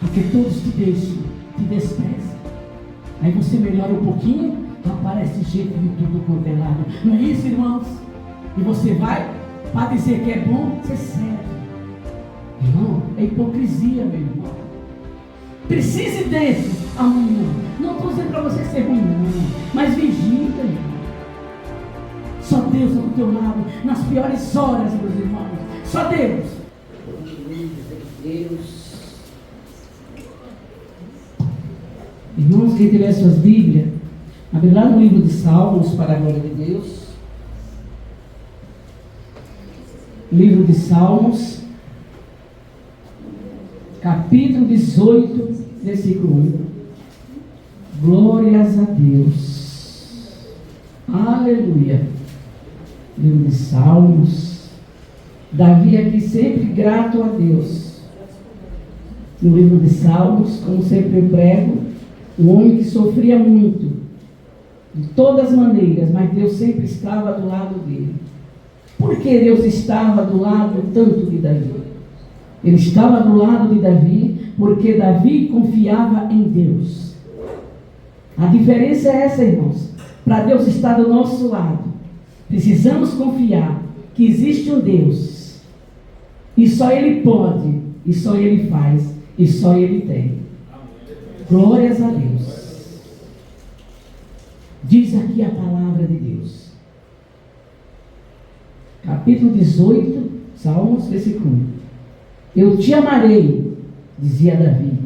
Porque todos te deixam, te desprezam. Aí você melhora um pouquinho, aparece gente de tudo quanto é lado. Não é isso, irmãos? E você vai para dizer que é bom, você serve. Irmão, é hipocrisia, meu irmão. Precise desse amanhã. Não estou dizendo para você ser ruim, não. Mas vigila, irmão. Só Deus ao teu lado, nas piores horas, meus irmãos. Só Deus. Irmãos, quem tiver suas Bíblias, abre lá no livro de Salmos, para a glória de Deus. Livro de Salmos, capítulo 18, versículo 1. Glórias a Deus. Aleluia. Livro de Salmos. Davi aqui sempre grato a Deus. No livro de Salmos, como sempre eu prego, um homem que sofria muito, de todas as maneiras, mas Deus sempre estava do lado dele. Por que Deus estava do lado tanto de Davi? Ele estava do lado de Davi porque Davi confiava em Deus. A diferença é essa, irmãos. Para Deus estar do nosso lado, precisamos confiar que existe um Deus. E só Ele pode, e só Ele faz, e só Ele tem. Glórias a Deus. Diz aqui a palavra de Deus. Capítulo 18, Salmos, versículo 1. Eu te amarei, dizia Davi,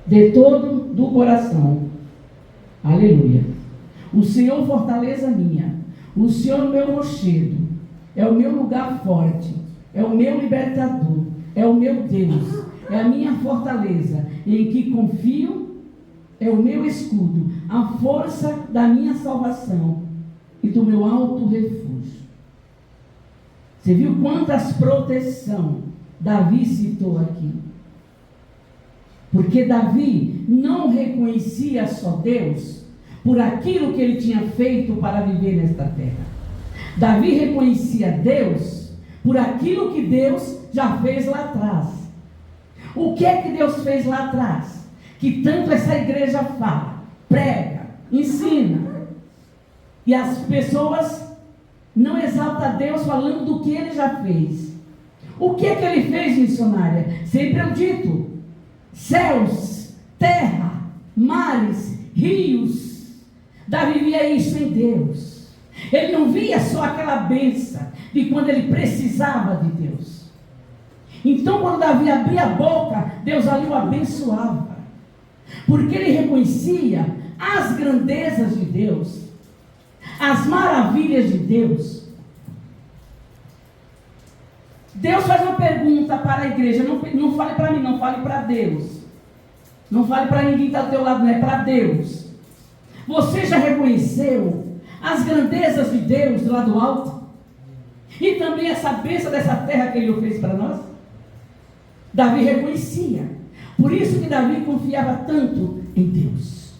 de todo do coração. Aleluia. O Senhor, fortaleza minha, o Senhor, meu rochedo, é o meu lugar forte, é o meu libertador, é o meu Deus, é a minha fortaleza, em que confio, é o meu escudo, a força da minha salvação e do meu alto refúgio. Você viu quantas proteção Davi citou aqui? Porque Davi não reconhecia só Deus por aquilo que ele tinha feito para viver nesta terra. Davi reconhecia Deus por aquilo que Deus já fez lá atrás. O que é que Deus fez lá atrás? Que tanto essa igreja fala, prega, ensina. E as pessoas não exaltam a Deus falando do que Ele já fez. O que é que Ele fez, missionária? Sempre eu dito: céus, terra, mares, rios. Davi via isso em Deus. Ele não via só aquela bênção de quando ele precisava de Deus. Então, quando Davi abria a boca, Deus ali o abençoava. Porque ele reconhecia as grandezas de Deus, as maravilhas de Deus. Deus faz uma pergunta para a igreja. Não fale para mim, não fale para Deus. Não fale para ninguém que está do teu lado, não é para Deus. Você já reconheceu as grandezas de Deus do lado alto? E também essa bênção dessa terra que Ele fez para nós? Davi reconhecia. Por isso que Davi confiava tanto em Deus.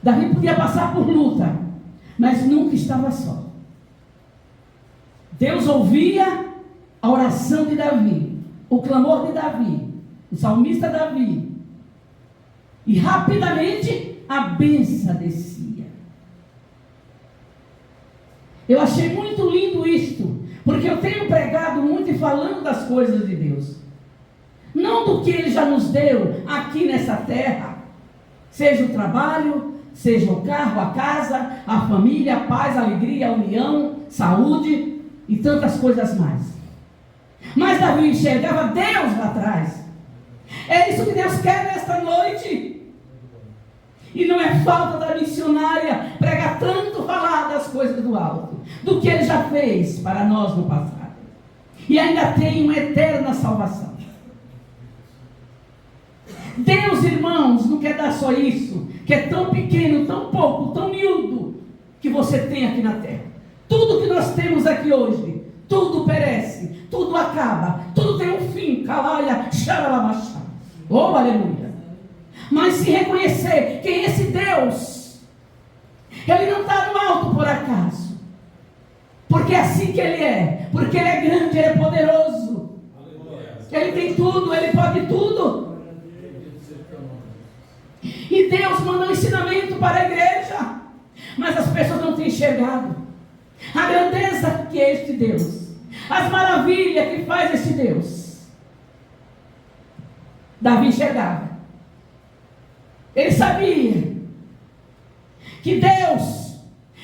Davi podia passar por luta, mas nunca estava só. Deus ouvia a oração de Davi, o clamor de Davi, o salmista Davi, e rapidamente a bênção descia. Eu achei muito lindo isto, porque eu tenho pregado muito e falando das coisas de Deus, não do que Ele já nos deu aqui nessa terra, seja o trabalho, seja o carro, a casa, a família, a paz, a alegria, a união, saúde e tantas coisas mais. Mas Davi enxergava Deus lá atrás. É isso que Deus quer nesta noite. E não é falta da missionária pregar tanto, falar das coisas do alto, do que Ele já fez para nós no passado. E ainda tem uma eterna salvação. Deus, irmãos, não quer dar só isso, que é tão pequeno, tão pouco, tão miúdo, que você tem aqui na terra. Tudo que nós temos aqui hoje, tudo perece, tudo acaba, tudo tem um fim. Calaia, xaralabachá. Oh, aleluia. Mas se reconhecer quem é esse Deus, Ele não está no alto por acaso, porque é assim que Ele é, porque Ele é grande, Ele é poderoso. Ele tem tudo, Ele pode tudo. E Deus mandou um ensinamento para a igreja, mas as pessoas não têm enxergado a grandeza que é este Deus, as maravilhas que faz este Deus. Davi enxergava. Ele sabia que Deus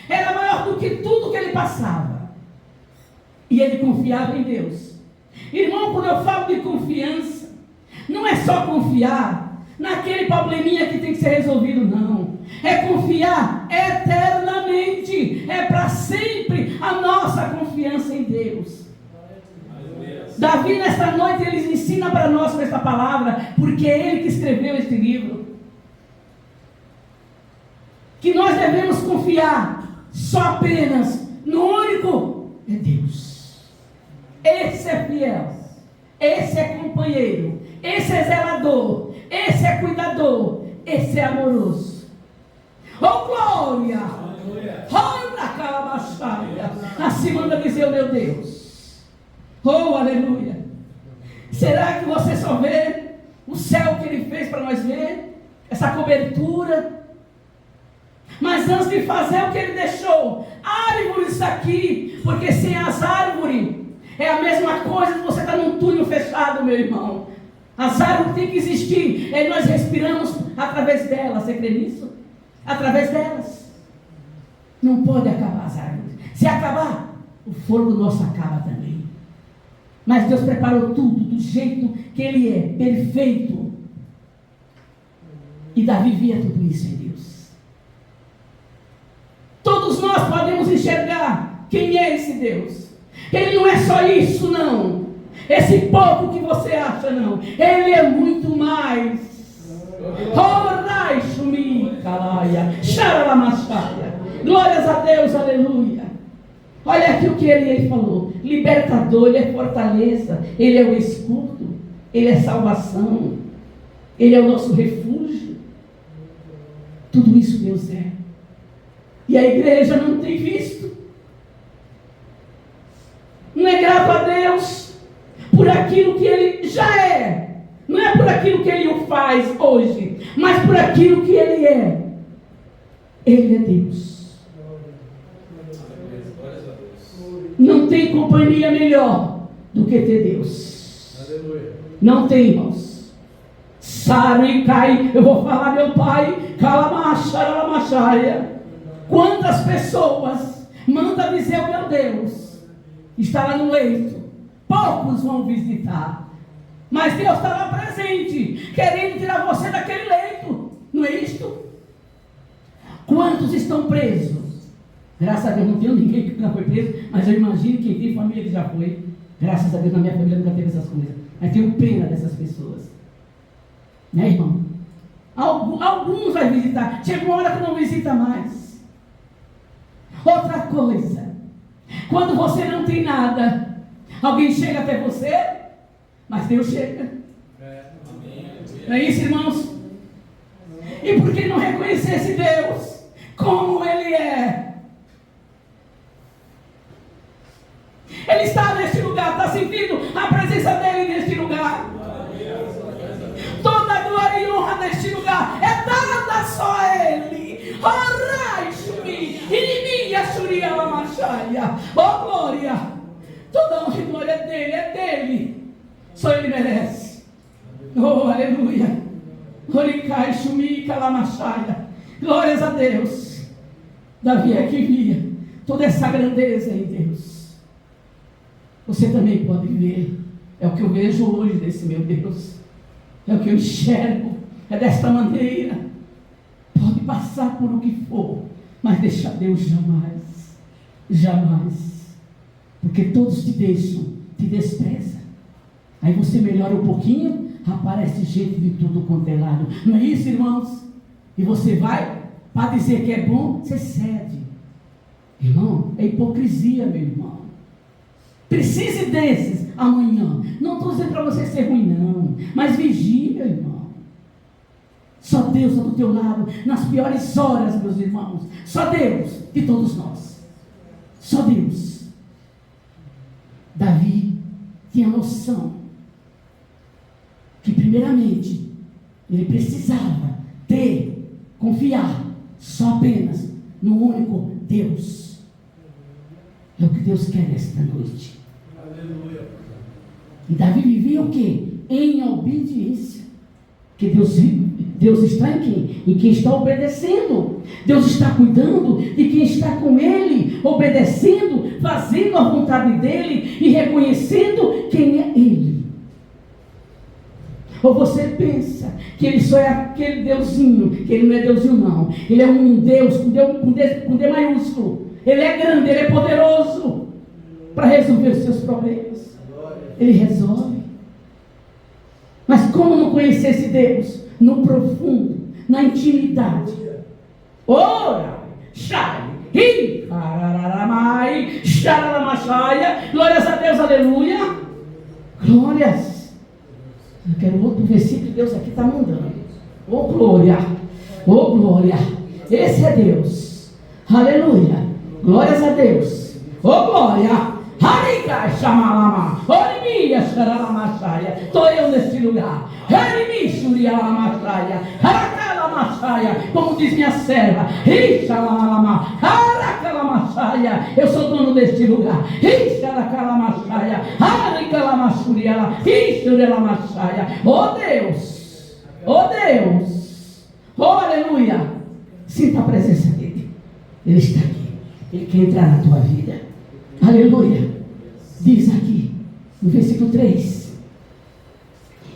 era maior do que tudo que ele passava. E ele confiava em Deus. Irmão, quando eu falo de confiança, não é só confiar naquele probleminha que tem que ser resolvido, não. É confiar eternamente. É para sempre a nossa confiança em Deus. Davi, nesta noite, ele ensina para nós com esta palavra, porque é ele que escreveu este livro, que nós devemos confiar só apenas no único é Deus. Esse é fiel, esse é companheiro, esse é zelador, esse é cuidador, esse é amoroso. Oh glória! Olha calabaçaia! Assim manda dizer o meu Deus. Oh, aleluia! Será que você só vê o céu que Ele fez para nós ver? Essa cobertura? Mas antes de fazer o que Ele deixou, árvores aqui, porque sem as árvores, é a mesma coisa que você está num túnel fechado, meu irmão. As árvores têm que existir, e nós respiramos através delas, você crê nisso? Através delas. Não pode acabar as árvores. Se acabar, o fogo nosso acaba também. Mas Deus preparou tudo do jeito que Ele é, perfeito. E Davi via tudo isso em Deus. Todos nós podemos enxergar quem é esse Deus. Ele não é só isso, não. Esse pouco que você acha, não. Ele é muito mais. Glórias a Deus, aleluia. Olha aqui o que ele falou: libertador, Ele é fortaleza, Ele é o escudo, Ele é salvação, Ele é o nosso refúgio. Tudo isso Deus é. E a igreja não tem visto. Não é grato a Deus por aquilo que Ele já é. Não é por aquilo que Ele o faz hoje, mas por aquilo que Ele é. Ele é Deus. Não tem companhia melhor do que ter Deus. Aleluia. Não tem, irmãos. Sara e cai. Eu vou falar, meu pai. Calamachaia. Quantas pessoas manda dizer o meu Deus está lá no leito? Poucos vão visitar. Mas Deus está lá presente, querendo tirar você daquele leito. Não é isto? Quantos estão presos? Graças a Deus não tenho ninguém que já foi preso, mas eu imagino quem tem família que já foi. Graças a Deus na minha família nunca teve essas coisas. Mas tenho pena dessas pessoas. Né, irmão? Alguns vai visitar. Chega uma hora que não visita mais. Outra coisa. Quando você não tem nada, alguém chega até você, mas Deus chega. Não é isso, irmãos? E por que não reconhecer esse Deus como Ele é? Ele está neste lugar, está sentindo a presença dEle neste lugar. Toda a glória e honra neste lugar é dada só a Ele. Oh glória! Toda honra e glória é dEle. Só Ele merece. Oh aleluia! Glórias a Deus. Davi é que via toda essa grandeza em Deus. Você também pode ver. É o que eu vejo hoje desse meu Deus. É o que eu enxergo. É desta maneira. Pode passar por o que for, mas deixar Deus jamais. Jamais. Porque todos te deixam, te desprezam. Aí você melhora um pouquinho, aparece gente de tudo quanto é lado. Não é isso, irmãos? E você vai, para dizer que é bom, você cede. Irmão, é hipocrisia, meu irmão. Precise desses amanhã. Não estou dizendo para você ser ruim, não. Mas vigia, irmão. Só Deus está do teu lado nas piores horas, meus irmãos. Só Deus de todos nós. Só Deus. Davi tinha noção que primeiramente ele precisava confiar só apenas no único Deus. É o que Deus quer nesta noite. Aleluia. E Davi vivia o quê? Em obediência. Que Deus está em quem? Em quem está obedecendo. Deus está cuidando de quem está com Ele, obedecendo, fazendo a vontade dEle e reconhecendo quem é Ele. Ou você pensa que Ele só é aquele Deusinho, que Ele não é Deusinho não. Ele é um Deus com D maiúsculo. Ele é grande, Ele é poderoso para resolver os seus problemas. Ele resolve. Mas como não conhecer esse Deus? No profundo, na intimidade. Ora, Shai, Hararamai, Shararamachaya. Glórias a Deus, aleluia. Glórias. Eu quero outro versículo que Deus aqui está mandando. Oh glória, oh glória. Esse é Deus. Aleluia. Glórias a Deus. Oh glória. Estou eu neste lugar. Como diz minha serva, eu sou dono deste lugar. Oh Deus, oh Deus, oh aleluia. Sinta a presença dele. Ele está aqui. Ele quer entrar na tua vida. Aleluia. Diz aqui, no versículo 3: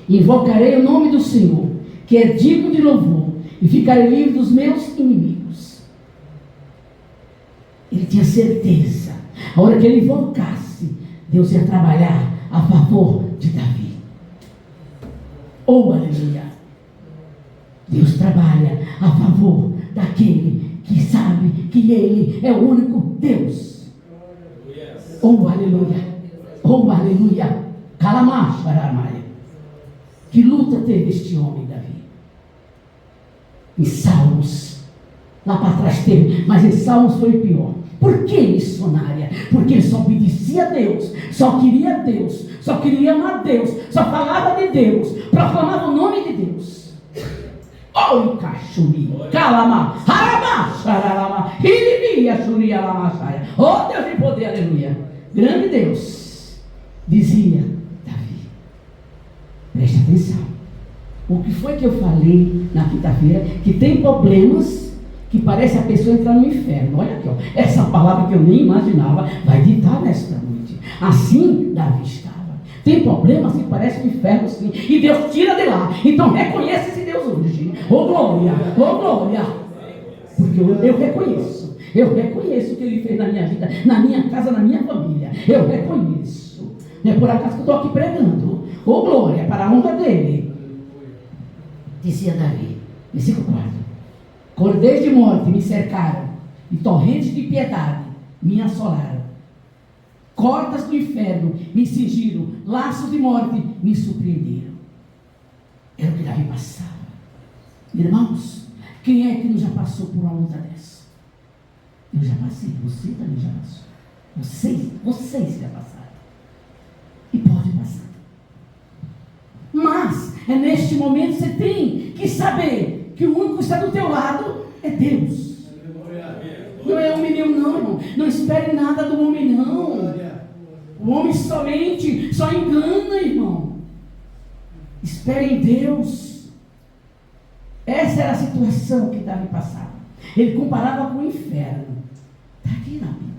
invocarei o nome do Senhor, que é digno de louvor, e ficarei livre dos meus inimigos. Ele tinha certeza, a hora que ele invocasse, Deus ia trabalhar a favor de Davi. Oh, aleluia. Deus trabalha a favor daquele que sabe que Ele é o único Deus. Oh, aleluia. Oh, aleluia. Calamacharamaya. Que luta teve este homem, Davi? Em Salmos, lá para trás teve, mas em Salmos foi pior. Por que missionária? Porque ele só obedecia a Deus, só queria Deus, só queria amar Deus, só falava de Deus, proclamava o nome de Deus. Oi, cachuri, calama, harama, xaralama, irimia, xurialamachaya. Oh, Deus de poder, aleluia. Grande Deus, dizia Davi. Preste atenção. O que foi que eu falei na quinta-feira? Que tem problemas que parece a pessoa entrar no inferno. Olha aqui, ó. Essa palavra que eu nem imaginava vai ditar nesta noite. Assim Davi estava. Tem problemas que parecem um inferno, sim. E Deus tira de lá. Então reconhece esse Deus hoje. Oh glória, oh glória. Porque eu reconheço. Eu reconheço o que Ele fez na minha vida, na minha casa, na minha família. Eu reconheço. Não é por acaso que eu estou aqui pregando. Oh glória, para a honra dEle. Dizia Davi, versículo 4: cordeiros de morte me cercaram, e torrentes de piedade me assolaram. Cordas do inferno me cingiram, laços de morte me surpreenderam. Era o que Davi passava. Irmãos, quem é que já passou por uma luta dessa? Eu já passei, você também já passou. Vocês já passaram. E pode passar. Mas é neste momento que você tem que saber que o único que está do teu lado é Deus. Não é homem nenhum, não, irmão. Não espere nada do homem, não. O homem só engana, irmão. Espere em Deus. Essa era a situação que Davi passava. Ele comparava com o inferno. Está aqui na Bíblia.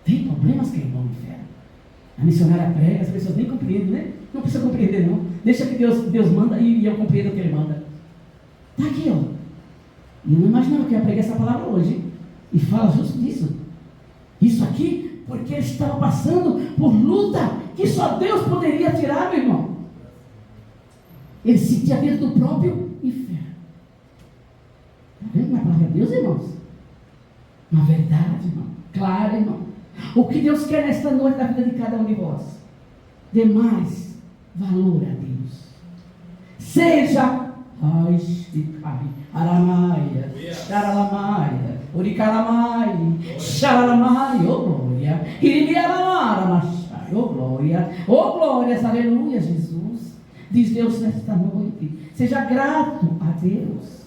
Tem problemas que é igual ao inferno. A missionária prega, as pessoas nem compreendem, né? Não precisa compreender, não. Deixa que Deus manda e eu compreendo o que Ele manda. Está aqui, ó. E eu não imaginava que eu ia pregar essa palavra hoje. E fala justo disso. Isso aqui, porque ele estava passando por luta que só Deus poderia tirar, meu irmão. Ele se sentia dentro do próprio inferno. Está vendo na palavra de Deus, irmãos? Uma verdade, irmão. Claro, irmão. O que Deus quer nesta noite da vida de cada um de vós? Dê mais valor a Deus. Seja Aramaia, Xaralamaia, Uricalamai, Xaralamai, oh glória, oh glória, oh glórias, aleluia, Jesus. diz Deus nesta noite. Seja grato a Deus.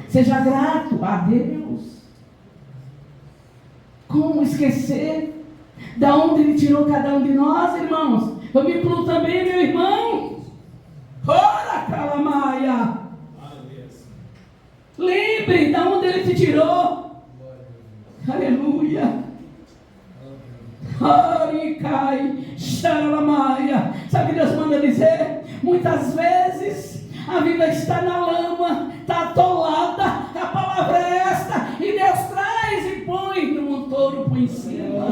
Seja grato a Deus. Como esquecer da onde Ele tirou cada um de nós, irmãos? Eu me incluo também, meu irmão. Ora, calamaia. Lembre da onde Ele te tirou. Aleluia. Aricai, xaralamaia. Sabe o que Deus manda dizer? Muitas vezes a vida está na lama, está atolada. A palavra é esta. E Deus traz e põe no montoro, põe em cima.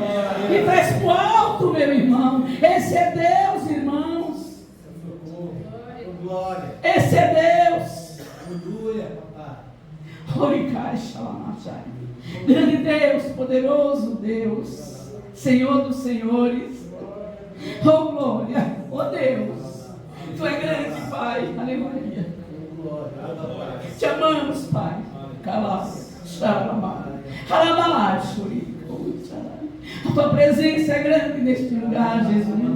E traz para o alto, meu irmão. Esse é Deus, irmãos. Esse é Deus. Aleluia, papai. Oricai, xalamachai. Grande Deus, poderoso Deus, Senhor dos senhores. Oh glória, oh Deus, Tu é grande, Pai, aleluia. Te amamos, Pai. Calá, xaramá, xaramá, xuri. A Tua presença é grande neste lugar, Jesus.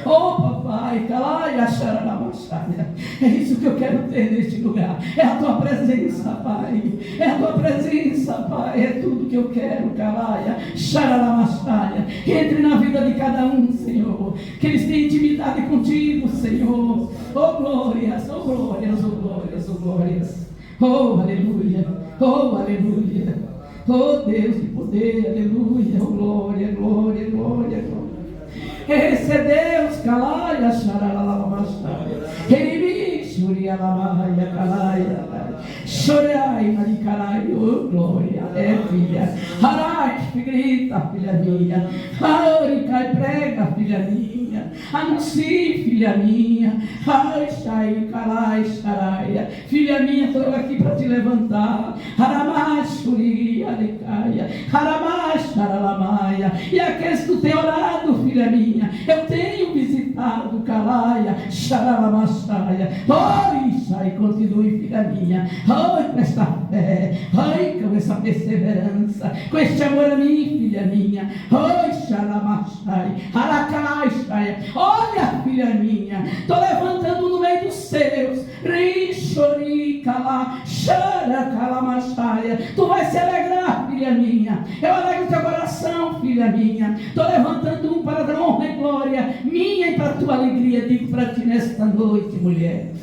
Oh papai, calai, xaramachai. É isso que eu quero ter neste lugar. É a Tua presença, Pai. É a Tua presença, Pai. É tudo que eu quero, calai, xaramachai. Entre na vida de cada um, Senhor. Que eles tenham intimidade contigo, Senhor. Oh glórias, oh glórias, oh glórias, oh glórias. Oh aleluia, oh aleluia. Oh Deus de poder, aleluia, oh glória, glória, glória, glória. Esse é Deus, calaia, xaralalavachai. Reimi, xurialavaia, calaia, chorai, maricarai, oh glória, é filha. Harai, grita, filha minha. Aricai, prega, filha minha. Anuncie, filha minha. Ai, xai, calai, xaraia. Filha minha, estou aqui para te levantar. Haramachuri, alicaia. Haramacharalamaia. E aqueles que tu tem orado, filha minha, eu tenho visitado, calaia, xaralamachaya. Oi, xai, continue, filha minha. Oi, com esta fé. Oi, com essa perseverança. Com este amor a mim, filha minha. Oi, xaramachai. Haracai, xai. Olha, filha minha, estou levantando no meio dos seus. Rixori, calá, xara, calamachaya. Tu vai se alegrar, filha minha. Eu alegro teu coração, filha minha. Estou levantando um para dar honra e glória minha e para a tua alegria. Digo para ti nesta noite, mulher.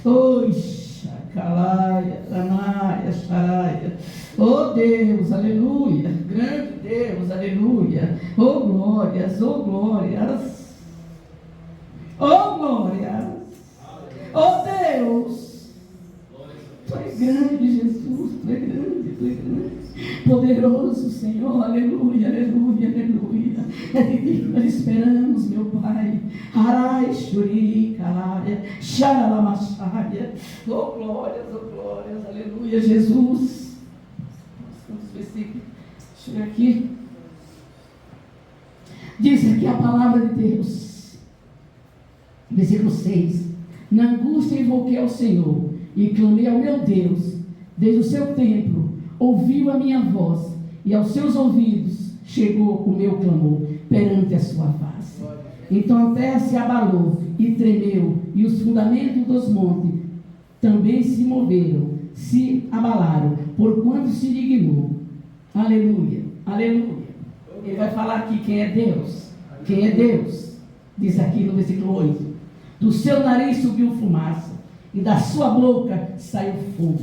Oi, xacalaia, ranaia, xaraia. Oh Deus, aleluia. Grande Deus, aleluia. Oh glórias, oh glórias. Oh glórias. Oh Deus. Tu és grande, Jesus. Tu é grande, tu é grande. Poderoso Senhor, aleluia, aleluia, aleluia. É de ti que nós esperamos, meu Pai. Arai, xuri, calaia, xaralamachaya. Oh glórias, aleluia, Jesus. Vamos versículos. Deixa eu ver aqui. Diz aqui a palavra de Deus. Versículo 6. Na angústia invoquei ao Senhor e clamei ao meu Deus. Desde o seu templo ouviu a minha voz, e aos seus ouvidos chegou o meu clamor perante a sua face. Então a terra se abalou e tremeu, e os fundamentos dos montes também se moveram, se abalaram, porquanto se dignou. Aleluia, aleluia. Ele vai falar aqui quem é Deus. Quem é Deus? Diz aqui no versículo 8. Do seu nariz subiu fumaça, e da sua boca saiu fogo,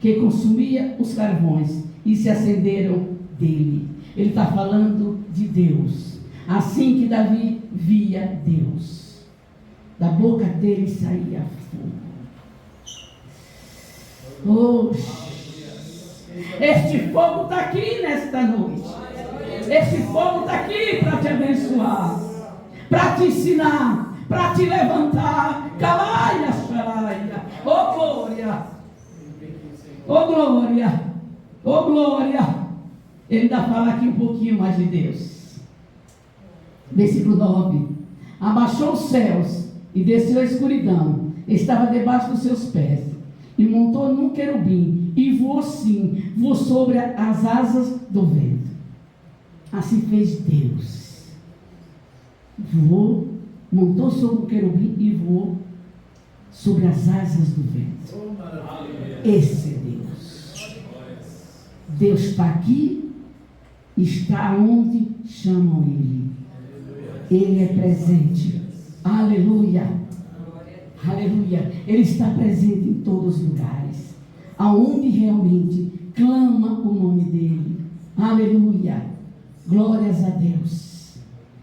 que consumia os carvões, e se acenderam dele. Ele está falando de Deus. Assim que Davi via Deus, da boca dele saía fogo. Oh, este fogo está aqui nesta noite. Este fogo está aqui para te abençoar, para te ensinar, para te levantar. Calaia, xaraia. Oh glória, oh glória, oh glória. Ele ainda fala aqui um pouquinho mais de Deus. Versículo 9. Abaixou os céus e desceu a escuridão, estava debaixo dos seus pés, e montou num querubim, e voou sim, voou sobre as asas do vento. Assim fez Deus. Voou, montou sobre o querubim e voou sobre as asas do vento. Esse é Deus. Deus está aqui, está onde chamam Ele. Ele é presente. Aleluia. Aleluia. Ele está presente em todos os lugares, aonde realmente clama o nome dEle. Aleluia. Glórias a Deus.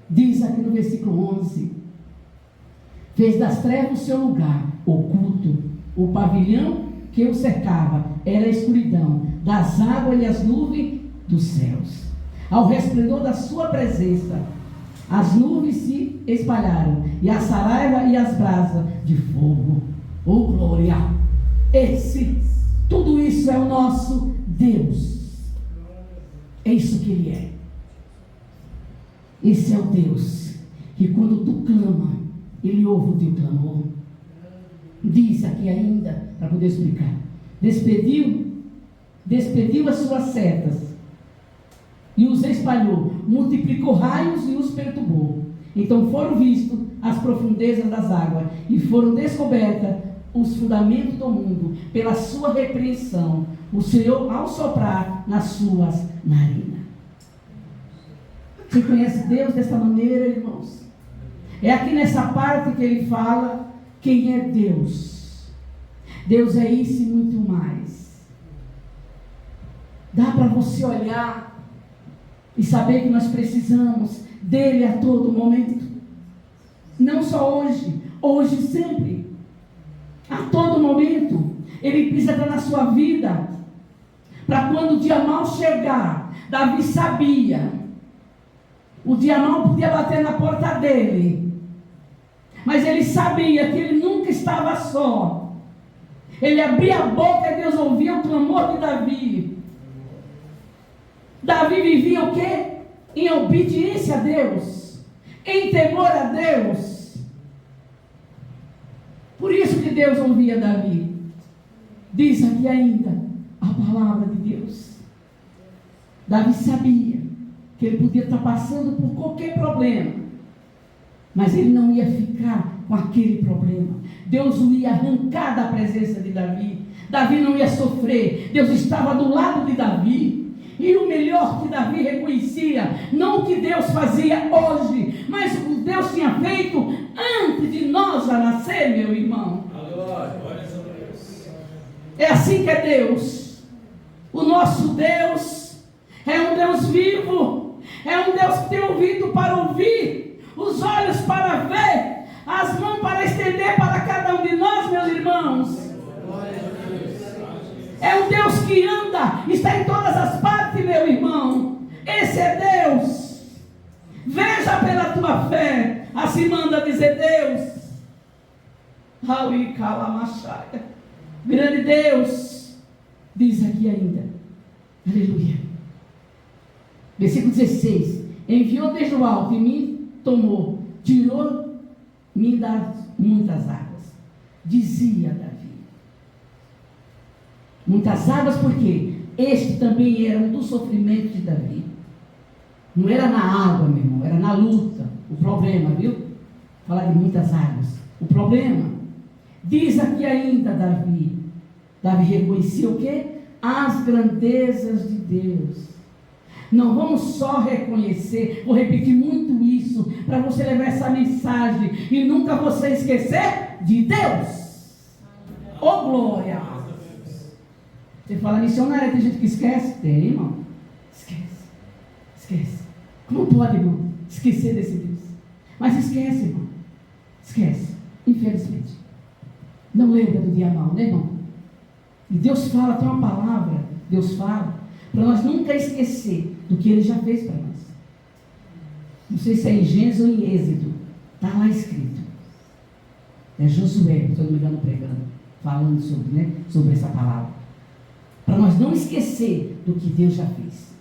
Diz aqui no versículo 11: fez das trevas o seu lugar oculto, o pavilhão que o cercava era a escuridão das águas e as nuvens dos céus. Ao resplendor da sua presença, as nuvens se espalharam, e a saraiva e as brasas de fogo. Oh glória! Tudo isso é o nosso Deus. É isso que Ele é. Esse é o Deus que quando tu clama, Ele ouve o teu clamor. Diz aqui ainda, para poder explicar: despediu as suas setas e os espalhou, multiplicou raios e os perturbou. Então foram vistos as profundezas das águas, e foram descobertas os fundamentos do mundo pela sua repreensão, o Senhor ao soprar nas suas narinas. Você conhece Deus dessa maneira, irmãos? É aqui nessa parte que Ele fala quem é Deus. Deus é isso e muito mais. Dá para você olhar e saber que nós precisamos dEle a todo momento. Não só hoje, hoje sempre. A todo momento. Ele precisa estar na sua vida. Para quando o dia mal chegar, Davi sabia. O dia mal podia bater na porta dele. Mas ele sabia que ele nunca estava só. Ele abria a boca e Deus ouvia o clamor de Davi. Davi vivia o quê? Em obediência a Deus, em temor a Deus. Por isso que Deus ouvia Davi. Diz aqui ainda a palavra de Deus. Davi sabia que ele podia estar passando por qualquer problema, mas ele não ia ficar com aquele problema. Deus o ia arrancar da presença de Davi. Davi não ia sofrer. Deus estava do lado de Davi. E o melhor que Davi reconhecia, não o que Deus fazia hoje, mas o que Deus tinha feito antes de nós já nascer, meu irmão. É assim que é Deus. O nosso Deus é um Deus vivo. É um Deus que tem ouvido para ouvir, os olhos para ver, as mãos para estender para cada um de nós, meus irmãos. É um Deus que anda, está em todas as partes, meu irmão. Esse é Deus. Veja pela tua fé. Assim manda dizer Deus. Raui Kalamachaya. Grande Deus. Diz aqui ainda. Aleluia. Versículo 16. Enviou desde o alto e me tomou. Tirou-me das muitas águas. Dizia Davi. Muitas águas, porque este também era um dos sofrimentos de Davi. Não era na água, meu irmão, era na luta. O problema, viu? Falar de muitas águas. O problema. Diz aqui ainda Davi. Davi reconhecia o quê? As grandezas de Deus. Não vamos só reconhecer, vou repetir muito isso, para você levar essa mensagem e nunca você esquecer de Deus. Oh glória! Você fala, missionária, tem gente que esquece? Tem, irmão. Esquece. Como pode, irmão, esquecer desse Deus? Mas esquece, irmão. Esquece. Infelizmente. Não lembra do dia mal, né, irmão? E Deus fala, tem uma palavra, Deus fala, para nós nunca esquecer do que Ele já fez para nós. Não sei se é em Gênesis ou em Êxodo. Está lá escrito. É Josué, se eu não me engano, pregando, falando sobre essa palavra. Para nós não esquecer do que Deus já fez.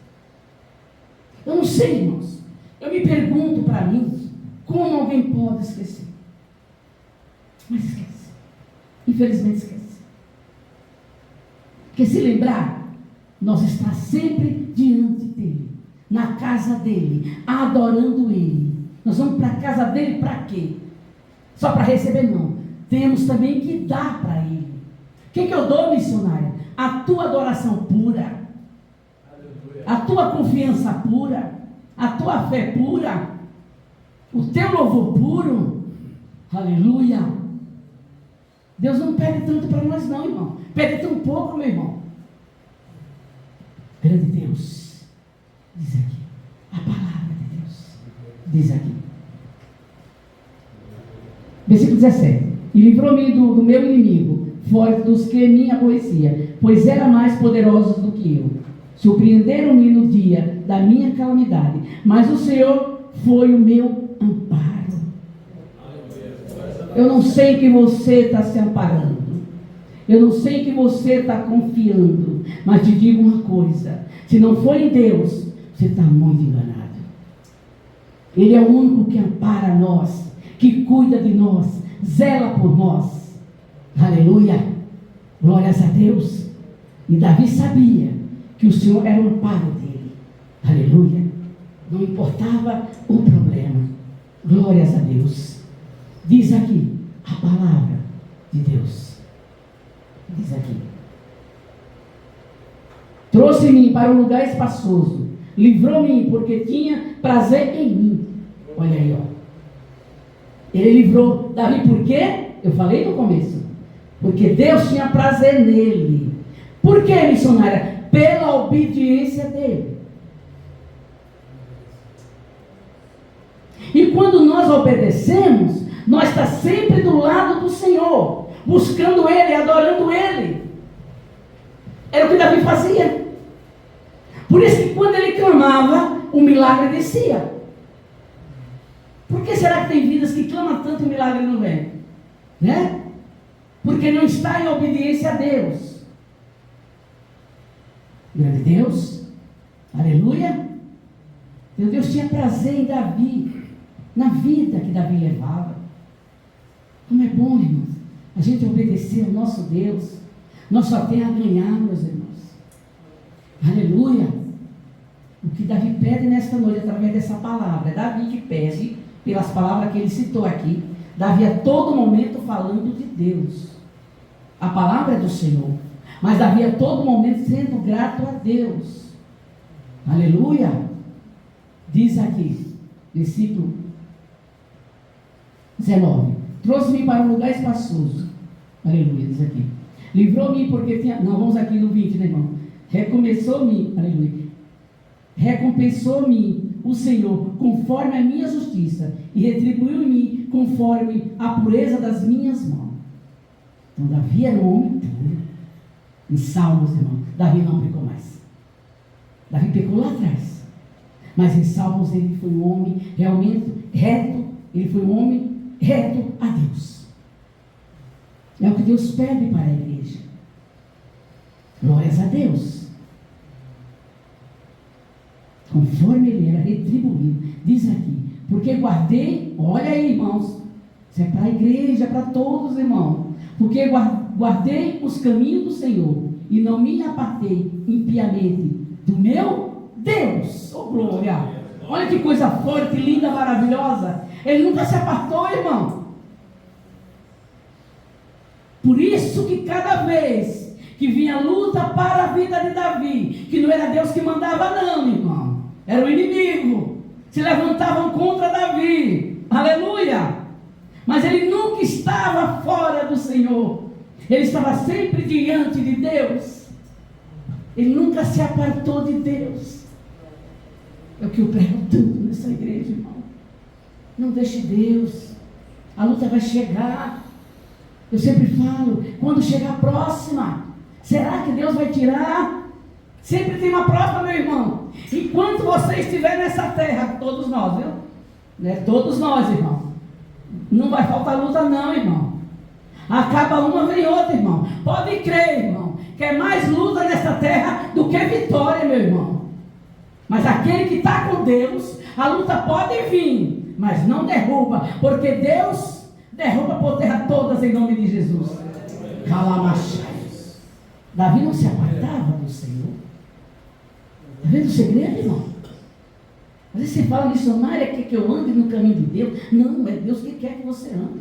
Eu não sei, irmãos. Eu me pergunto para mim, como alguém pode esquecer? Mas esquece. Infelizmente esquece. Porque se lembrar, nós estamos sempre diante dEle, na casa dEle, adorando Ele. Nós vamos para a casa dEle para quê? Só para receber? Não. temos também que dar para Ele. O que eu dou, missionária? A tua adoração pura, a tua confiança pura, a tua fé pura, o teu louvor puro. Aleluia. Deus não pede tanto para nós não, irmão. Pede tão pouco, meu irmão. Grande Deus, diz aqui, a palavra de Deus, diz aqui. Versículo 17. E livrou-me do meu inimigo, fora dos que me aborrecia, pois era mais poderoso do que eu. Surpreenderam-me no dia da minha calamidade, mas o Senhor foi o meu amparo. Eu não sei que você está se amparando, eu não sei que você está confiando, mas te digo uma coisa: se não for em Deus, você está muito enganado. Ele é o único que ampara nós, que cuida de nós, zela por nós. Aleluia, glórias a Deus. E Davi sabia que o Senhor era o amparo dele. Aleluia, não importava o problema. Glórias a Deus. Diz aqui a palavra de Deus. Diz aqui: trouxe-me para um lugar espaçoso, livrou-me porque tinha prazer em mim. Olha aí, ó. Ele livrou Davi por quê? Eu falei no começo. Porque Deus tinha prazer nele. Por quê, missionária? Pela obediência dele. E quando nós obedecemos, nós estamos sempre do lado do Senhor, buscando Ele, adorando Ele. Era o que Davi fazia. Por isso que quando ele clamava, o milagre descia. Por que será que tem vidas que clamam tanto e o milagre não vem? Né? Porque não está em obediência a Deus. Grande Deus, aleluia. Deus tinha prazer em Davi, na vida que Davi levava. Como é bom, irmãos, a gente obedecer ao nosso Deus. Nós só temos a ganhar, meus irmãos. Aleluia. O que Davi pede nesta noite, através dessa palavra, é Davi que pede, pelas palavras que ele citou aqui. Davi a todo momento falando de Deus. A palavra é do Senhor. Mas Davi a todo momento sendo grato a Deus. Aleluia. Diz aqui, versículo 19. Trouxe-me para um lugar espaçoso. Aleluia, diz aqui. Livrou-me porque tinha... Não, vamos aqui no 20, né, irmão? Recompensou-me, aleluia. Recompensou-me o Senhor conforme a minha justiça e retribuiu-me conforme a pureza das minhas mãos. Então Davi era um homem puro. Em Salmos, irmão, Davi não pecou mais. Davi pecou lá atrás. Mas em Salmos ele foi um homem realmente reto. Ele foi um homem reto a Deus. É o que Deus pede para a igreja. Glórias a Deus. Conforme ele era retribuído. Diz aqui, porque guardei, olha aí, irmãos, isso é para a igreja, para todos, irmãos. Porque guardei os caminhos do Senhor e não me apartei impiamente do meu Deus. Oh, glória! Olha que coisa forte, linda, maravilhosa. Ele nunca se apartou, irmão. Por isso que cada vez que vinha luta para a vida de Davi, que não era Deus que mandava não, irmão, era o inimigo, se levantavam contra Davi, aleluia, mas ele nunca estava fora do Senhor, ele estava sempre diante de Deus, ele nunca se apartou de Deus. É o que eu prego tanto nessa igreja, irmão. Não deixe Deus, a luta vai chegar. Eu sempre falo, quando chegar a próxima, será que Deus vai tirar? Sempre tem uma próxima, meu irmão. Enquanto você estiver nessa terra, todos nós, viu? Né? Todos nós, irmão. Não vai faltar luta não, irmão. Acaba uma, vem outra, irmão. Pode crer, irmão, que é mais luta nessa terra do que vitória, meu irmão. Mas aquele que está com Deus, a luta pode vir, mas não derruba, porque Deus derruba por terra todas em nome de Jesus. Calamachais. Davi não se apartava do Senhor. Está vendo o segredo, irmão? Às vezes você fala, missionária, quer que eu ande no caminho de Deus? Não, é Deus que quer que você ande.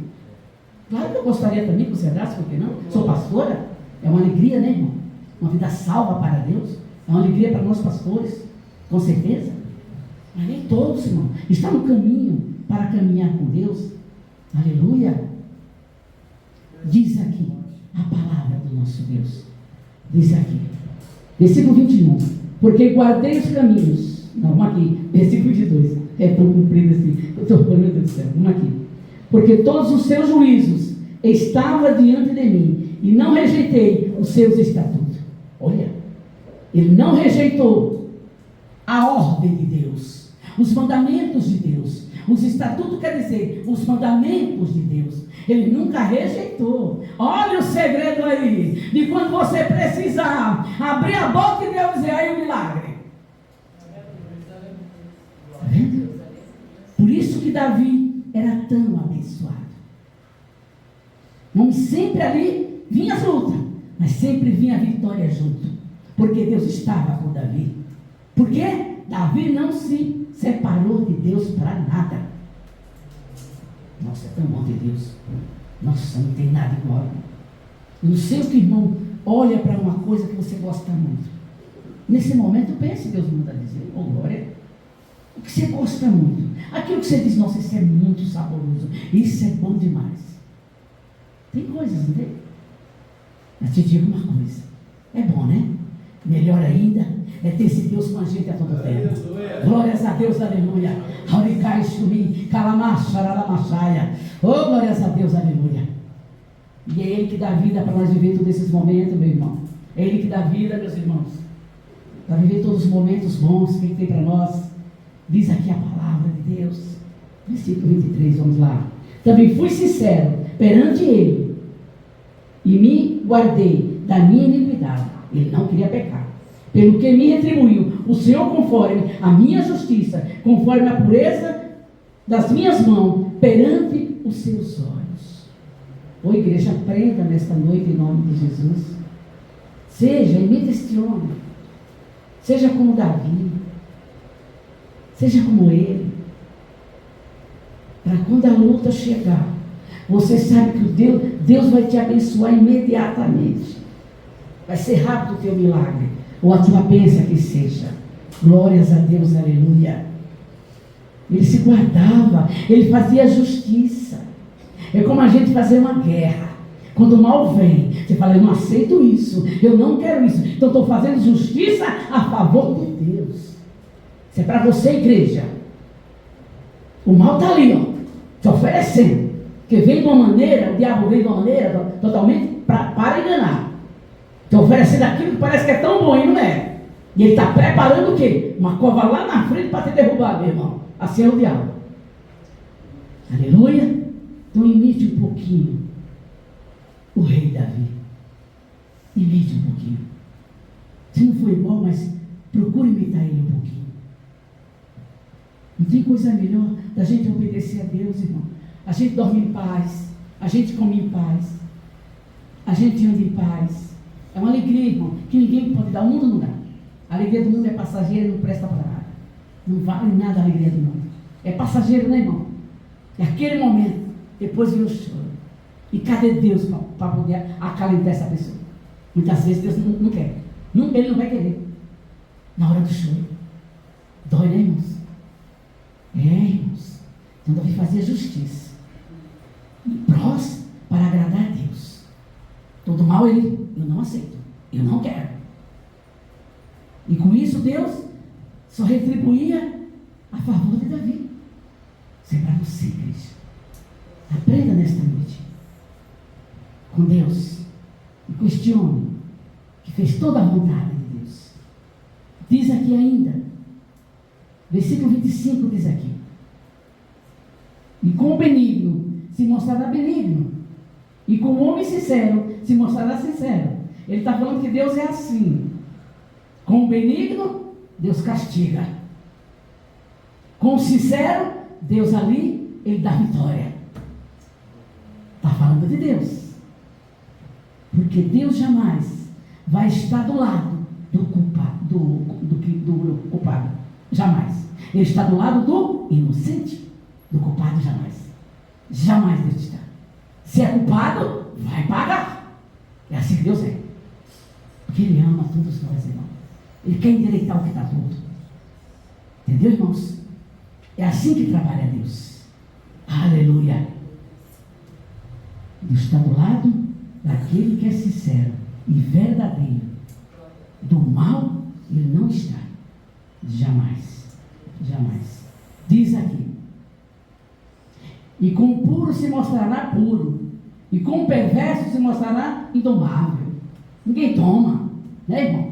Claro que eu gostaria também que você andasse, por que não? Sou pastora, é uma alegria, né, irmão? Uma vida salva para Deus, é uma alegria para nós pastores, com certeza. Mas nem todos, irmão, estão no caminho para caminhar com Deus. Aleluia. Diz aqui a palavra do nosso Deus. Diz aqui, versículo 21. Porque guardei os caminhos. Não, vamos aqui, versículo 22. É tão comprido assim. Eu estou, meu Deus do céu, vamos aqui. Porque todos os seus juízos estavam diante de mim, e não rejeitei os seus estatutos. Olha, ele não rejeitou a ordem de Deus, os mandamentos de Deus. Os estatutos quer dizer, os mandamentos de Deus. Ele nunca rejeitou. Olha o segredo aí, de quando você precisar abrir a boca e Deus dizer, aí o milagre. Está vendo? Por isso que Davi era tão abençoado. Não sempre ali vinha as lutas, mas sempre vinha a vitória junto, porque Deus estava com Davi. Por quê? Davi não se separou de Deus para nada. Nossa, é tão bom de Deus. Nossa, não tem nada igual. Não sei o que, irmão, olha para uma coisa que você gosta muito. Nesse momento, pense, Deus manda dizer, oh glória, o que você gosta muito. Aquilo que você diz, nossa, isso é muito saboroso. Isso é bom demais. Tem coisas, não tem? Mas te digo uma coisa. É bom, né? Melhor ainda é ter esse Deus com a gente a todo tempo. Glórias a Deus, aleluia. Oh, glórias a Deus, aleluia. E é Ele que dá vida para nós viver todos esses momentos, meu irmão. É Ele que dá vida, meus irmãos, para viver todos os momentos bons que Ele tem para nós. Diz aqui a palavra de Deus. Versículo 23, vamos lá. Também fui sincero perante Ele e me guardei da minha iniquidade. Ele não queria pecar. Pelo que me retribuiu o Senhor conforme a minha justiça, conforme a pureza das minhas mãos, perante os seus olhos. Ô igreja, aprenda nesta noite em nome de Jesus. Seja, imite este homem. Seja como Davi. Seja como ele. Para quando a luta chegar, você sabe que Deus vai te abençoar imediatamente. Vai ser rápido o teu milagre. Ou a tua bênção que seja. Glórias a Deus, aleluia. Ele se guardava, ele fazia justiça. É como a gente fazer uma guerra. Quando o mal vem, você fala, eu não aceito isso, eu não quero isso. Então estou fazendo justiça a favor de Deus. Isso é para você, igreja. O mal está ali, ó, te oferecendo. Porque vem de uma maneira, o diabo vem de uma maneira totalmente para enganar. Te oferecendo aquilo que parece que é tão bom e não é. E ele está preparando o quê? Uma cova lá na frente para te derrubar, meu irmão. Assim é o diabo. Aleluia. Então imite um pouquinho o rei Davi. Imite um pouquinho. Se não for igual, mas procure imitar ele um pouquinho. Não tem coisa melhor da gente obedecer a Deus, irmão. A gente dorme em paz. A gente come em paz. A gente anda em paz. É uma alegria, irmão, que ninguém pode dar. O mundo não dá. A alegria do mundo é passageira e não presta para nada. Não vale nada a alegria do mundo. É passageiro, né, irmão? É aquele momento. Depois vem o choro. E cadê Deus para poder acalentar essa pessoa? Muitas vezes Deus não quer. Ele não vai querer. Na hora do choro. Dói, né, irmãos? É, irmãos. Então Davi fazia justiça. E prós para agradar a Deus. Todo mal eu não aceito. Eu não quero. E com isso Deus só retribuía a favor de Davi. Isso é para você, igreja. Aprenda nesta noite com Deus e com este homem que fez toda a vontade de Deus. Diz aqui ainda, versículo 25 diz aqui: e com o benigno se mostrará benigno, e com o homem sincero se mostrará sincero. Ele está falando que Deus é assim. Com o benigno, Deus castiga. Com o sincero, Deus ali, Ele dá vitória. Está falando de Deus. Porque Deus jamais vai estar do lado do culpado. Do culpado. Jamais. Ele está do lado do inocente. Do culpado jamais. Jamais Deus está. Se é culpado, vai pagar. É assim que Deus é. Porque Ele ama todos nós, irmão. Ele quer endireitar o que está torto. Entendeu, irmãos? É assim que trabalha Deus. Aleluia. Deus está do lado daquele que é sincero e verdadeiro. Do mal Ele não está. Jamais. Jamais. Diz aqui. E com o puro se mostrará puro. E com o perverso se mostrará indomável. Ninguém toma. Né, irmão?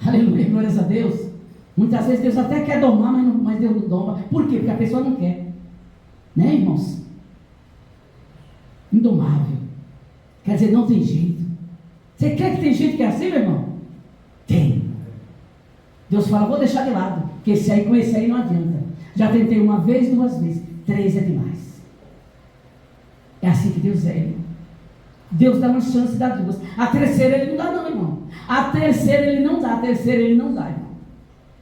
Aleluia, glórias a Deus. Muitas vezes Deus até quer domar, mas Deus não doma. Por quê? Porque a pessoa não quer. Né, irmãos? Indomável. Quer dizer, não tem jeito. Você crê que tem gente que é assim, meu irmão? Tem. Deus fala, vou deixar de lado. Porque com esse aí não adianta. Já tentei uma vez, 2 vezes. 3 é demais. É assim que Deus é, irmão. Deus dá uma chance e dá 2. A terceira Ele não dá não, irmão. A terceira Ele não dá. A terceira Ele não dá, irmão.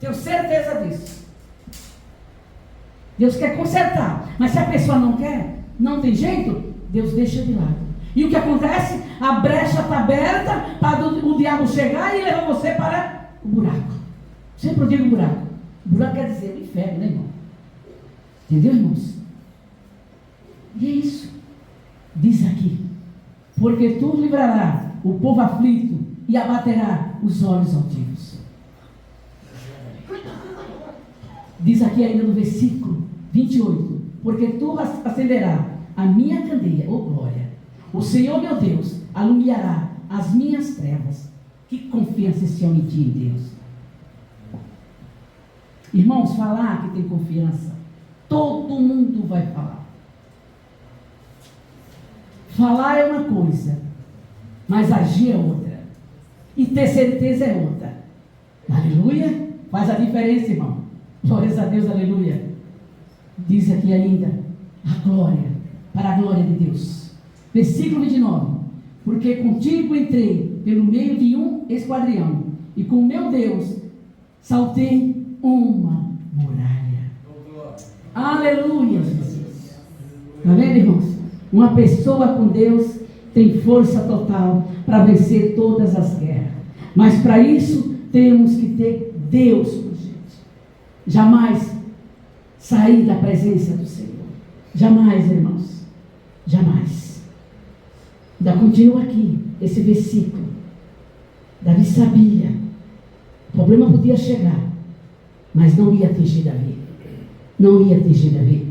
Tenho certeza disso. Deus quer consertar. Mas se a pessoa não quer, não tem jeito, Deus deixa de lado. E o que acontece? A brecha está aberta para o diabo chegar e levar você para o buraco. Sempre eu digo buraco. Buraco quer dizer o inferno, né, irmão? Entendeu, irmãos? E é isso. Diz aqui. Porque tu livrarás o povo aflito e abaterá os olhos altivos. Diz aqui ainda no versículo 28. Porque tu acenderás a minha candeia, oh glória. O Senhor meu Deus alumiará as minhas trevas. Que confiança esse homem tinha em Deus. Irmãos, falar que tem confiança, todo mundo vai falar. Falar é uma coisa, mas agir é outra. E ter certeza é outra. Aleluia. Faz a diferença, irmão. Glórias a Deus, aleluia. Diz aqui ainda, a glória, para a glória de Deus. Versículo 29. Porque contigo entrei pelo meio de um esquadrião, e com meu Deus saltei uma muralha. Aleluia, Jesus. Está vendo, irmãos? Uma pessoa com Deus tem força total para vencer todas as guerras. Mas para isso temos que ter Deus com gente. Jamais sair da presença do Senhor. Jamais, irmãos. Jamais. Ainda continua aqui esse versículo. Davi sabia. O problema podia chegar, mas não ia atingir Davi. Não ia atingir Davi.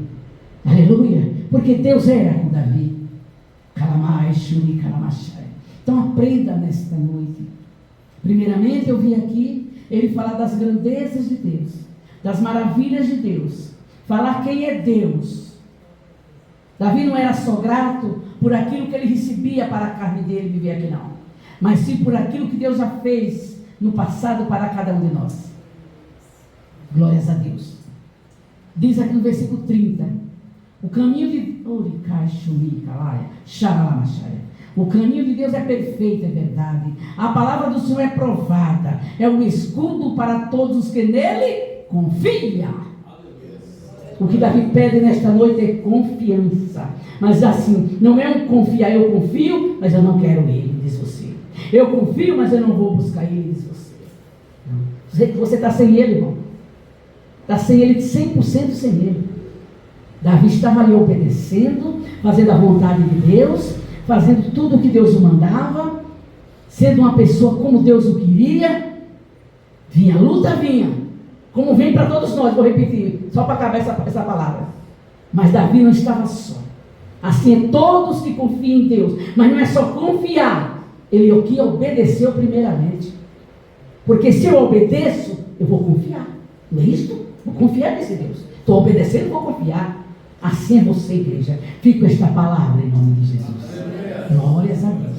Aleluia. Porque Deus era com Davi. Calamai, Shuri, Calamachai. Então aprenda nesta noite. Primeiramente eu vim aqui ele falar das grandezas de Deus, das maravilhas de Deus, falar quem é Deus. Davi não era só grato por aquilo que ele recebia para a carne dele viver aqui, não, mas sim por aquilo que Deus já fez no passado para cada um de nós. Glórias a Deus. Diz aqui no versículo 30, o caminho de o caminho de Deus é perfeito, é verdade. A palavra do Senhor é provada, é um escudo para todos os que nele confiam. O que Davi pede nesta noite é confiança. Mas assim, não é um confiar, eu confio, mas eu não quero ele, diz você. Eu confio, mas eu não vou buscar ele, diz você. Você está sem ele, irmão. Está sem ele, 100% sem ele. Davi estava ali obedecendo, fazendo a vontade de Deus, fazendo tudo o que Deus o mandava, sendo uma pessoa como Deus o queria. Vinha a luta, vinha, como vem para todos nós, vou repetir, só para acabar essa palavra. Mas Davi não estava só. Assim é todos que confiam em Deus, mas não é só confiar, ele o que obedeceu primeiramente. Porque se eu obedeço, eu vou confiar. Não é isso? Vou confiar nesse Deus. Estou obedecendo, vou confiar. Assim é você, igreja. Fica esta palavra em nome de Jesus. Glórias a Deus.